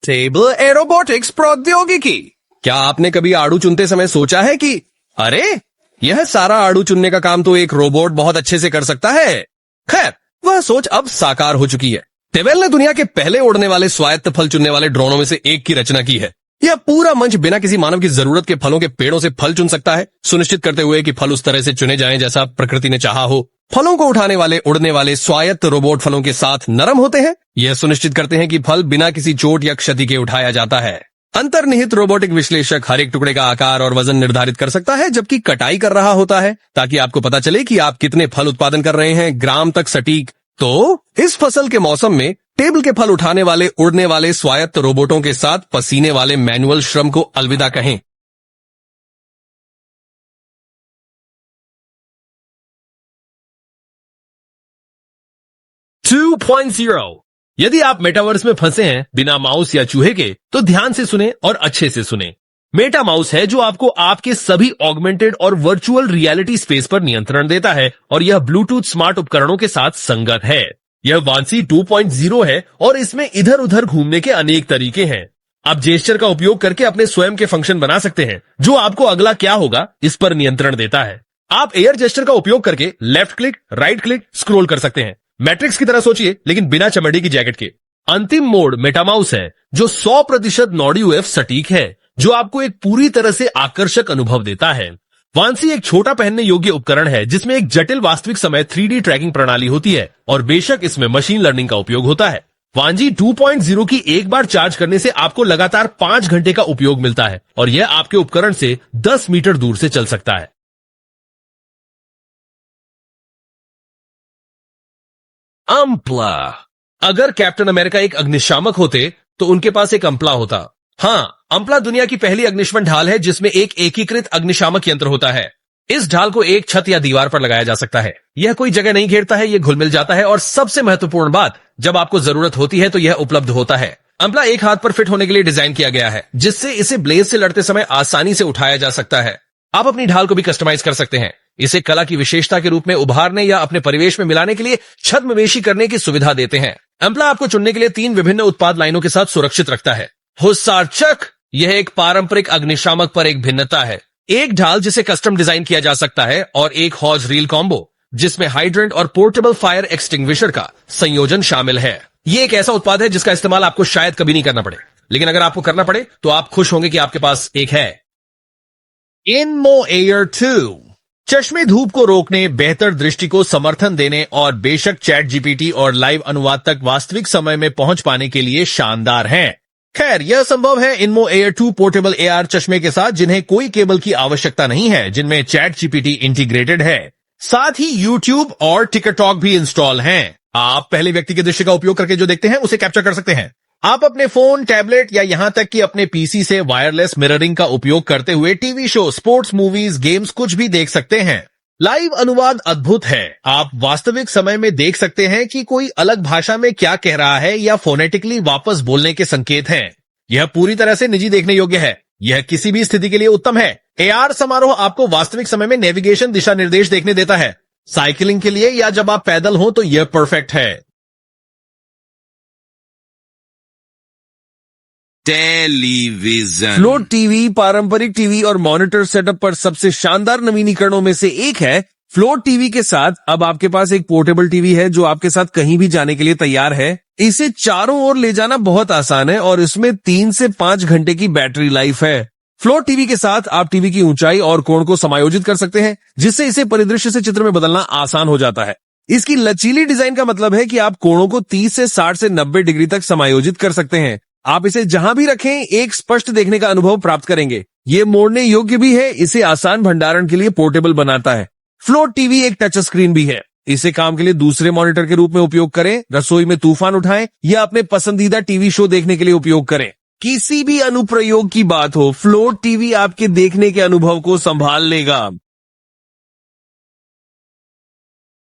Table एरोबोटिक्स प्रौद्योगिकी। क्या आपने कभी आड़ू चुनते समय सोचा है कि अरे यह सारा आड़ू चुनने का काम तो एक रोबोट बहुत अच्छे से कर सकता है? खैर, वह सोच अब साकार हो चुकी है। टेबल ने दुनिया के पहले उड़ने वाले स्वायत्त फल चुनने वाले ड्रोनों में से एक की रचना की है। यह पूरा मंच बिना किसी मानव की जरूरत के फलों के पेड़ों से फल चुन सकता है, सुनिश्चित करते हुए कि फल उस तरह से चुने जाएं जैसा प्रकृति ने चाहा हो। फलों को उठाने वाले उड़ने वाले स्वायत्त रोबोट फलों के साथ नरम होते हैं। यह सुनिश्चित करते हैं कि फल बिना किसी चोट या क्षति के उठाया जाता है। अंतर्निहित रोबोटिक विश्लेषक हर एक टुकड़े का आकार और वजन निर्धारित कर सकता है, जबकि कटाई कर रहा होता है, ताकि आपको पता चले कि आप कितने फल उत्पादन कर रहे हैं, ग्राम तक सटीक। तो इस फसल के मौसम में टेबल के फल उठाने वाले उड़ने वाले स्वायत्त रोबोटों के साथ पसीने वाले मैनुअल श्रम को अलविदा कहें। 2.0। यदि आप मेटावर्स में फंसे हैं बिना माउस या चूहे के, तो ध्यान से सुने और अच्छे से सुने। मेटा माउस है जो आपको आपके सभी ऑगमेंटेड और वर्चुअल रियलिटी स्पेस पर नियंत्रण देता है, और यह ब्लूटूथ स्मार्ट उपकरणों के साथ संगत है। यह वांसी 2.0 है और इसमें इधर उधर घूमने के अनेक तरीके हैं। आप जेस्चर का उपयोग करके अपने स्वयं के फंक्शन बना सकते हैं, जो आपको अगला क्या होगा इस पर नियंत्रण देता है। आप एयर जेस्चर का उपयोग करके left click, right click, scroll कर सकते हैं। मैट्रिक्स की तरह सोचिए, लेकिन बिना चमड़ी की जैकेट के। अंतिम मोड मेटामाउस है, जो 100% नॉडी वेव सटीक है, जो आपको एक पूरी तरह से आकर्षक अनुभव देता है। वांसी एक छोटा पहनने योग्य उपकरण है, जिसमें एक जटिल वास्तविक समय 3D ट्रैकिंग प्रणाली होती है, और बेशक इसमें मशीन लर्निंग का उपयोग होता है। वांजी 2.0 की एक बार चार्ज करने से आपको लगातार 5 घंटे का उपयोग मिलता है, और यह आपके उपकरण से 10 मीटर दूर से चल सकता है। अम्पला। अगर कैप्टन अमेरिका एक अग्निशामक होते तो उनके पास एक अम्पला होता। हाँ, अम्पला दुनिया की पहली अग्निशमन ढाल है जिसमें एक एकीकृत अग्निशामक यंत्र होता है। इस ढाल को एक छत या दीवार पर लगाया जा सकता है। यह कोई जगह नहीं घेरता है, यह घुल मिल जाता है, और सबसे महत्वपूर्ण बात, जब आपको जरूरत होती है तो यह उपलब्ध होता है। अम्पला एक हाथ पर फिट होने के लिए डिजाइन किया गया है, जिससे इसे ब्लेज से लड़ते समय आसानी से उठाया जा सकता है। आप अपनी ढाल को भी कस्टमाइज कर सकते हैं। इसे कला की विशेषता के रूप में उभारने या अपने परिवेश में मिलाने के लिए छद्मवेशी करने की सुविधा देते हैं। अम्पला आपको चुनने के लिए 3 विभिन्न उत्पाद लाइनों के साथ सुरक्षित रखता है। हुस्सार चक, यह एक पारंपरिक अग्निशामक पर एक भिन्नता है। एक ढाल जिसे कस्टम डिजाइन किया जा सकता है, और एक हॉज रील कॉम्बो जिसमें हाइड्रेंट और पोर्टेबल फायर एक्सटिंग्विशर का संयोजन शामिल है। यह एक ऐसा उत्पाद है जिसका इस्तेमाल आपको शायद कभी नहीं करना पड़े, लेकिन अगर आपको करना पड़े तो आप खुश होंगे कि आपके पास एक है। इनमो एयर 2 चश्मे धूप को रोकने, बेहतर दृष्टि को समर्थन देने और बेशक चैट जीपीटी और लाइव अनुवाद तक वास्तविक समय में पहुंच पाने के लिए शानदार हैं। खैर, यह संभव है इनमो एयर 2 पोर्टेबल एआर चश्मे के साथ, जिन्हें कोई केबल की आवश्यकता नहीं है, जिनमें चैट जीपीटी इंटीग्रेटेड है। साथ ही यूट्यूब और टिकटॉक भी इंस्टॉल हैं। आप पहले व्यक्ति के दृश्य का उपयोग करके जो देखते हैं उसे कैप्चर कर सकते हैं। आप अपने फोन, टैबलेट या यहां तक कि अपने पीसी से वायरलेस मिररिंग का उपयोग करते हुए TV show, sports, movies, games कुछ भी देख सकते हैं। लाइव अनुवाद अद्भुत है। आप वास्तविक समय में देख सकते हैं कि कोई अलग भाषा में क्या कह रहा है या फोनेटिकली वापस बोलने के संकेत हैं। यह पूरी तरह से निजी देखने योग्य है। यह किसी भी स्थिति के लिए उत्तम है। एआर समारोह आपको वास्तविक समय में नेविगेशन दिशा निर्देश देखने देता है। साइकिलिंग के लिए या जब आप पैदल हो तो यह परफेक्ट है। टेलीविजन। फ्लोट टीवी पारंपरिक टीवी और मॉनिटर सेटअप पर सबसे शानदार नवीनीकरणों में से एक है। फ्लोट टीवी के साथ अब आपके पास एक पोर्टेबल टीवी है जो आपके साथ कहीं भी जाने के लिए तैयार है। इसे चारों ओर ले जाना बहुत आसान है और इसमें 3 से 5 घंटे की बैटरी लाइफ है। फ्लोट टीवी के साथ आप टीवी की ऊंचाई और कोण को समायोजित कर सकते हैं, जिससे इसे परिदृश्य से चित्र में बदलना आसान हो जाता है। इसकी लचीली डिजाइन का मतलब है कि आप कोणों को 30 से 60 से 90 डिग्री तक समायोजित कर सकते हैं। आप इसे जहां भी रखें एक स्पष्ट देखने का अनुभव प्राप्त करेंगे। ये मोड़ने योग्य भी है। इसे आसान भंडारण के लिए पोर्टेबल बनाता है। फ्लोट टीवी एक टच स्क्रीन भी है। इसे काम के लिए दूसरे मॉनिटर के रूप में उपयोग करें, रसोई में तूफान उठाएं या अपने पसंदीदा टीवी शो देखने के लिए उपयोग करें। किसी भी अनुप्रयोग की बात हो, फ्लोट टीवी आपके देखने के अनुभव को संभाल लेगा।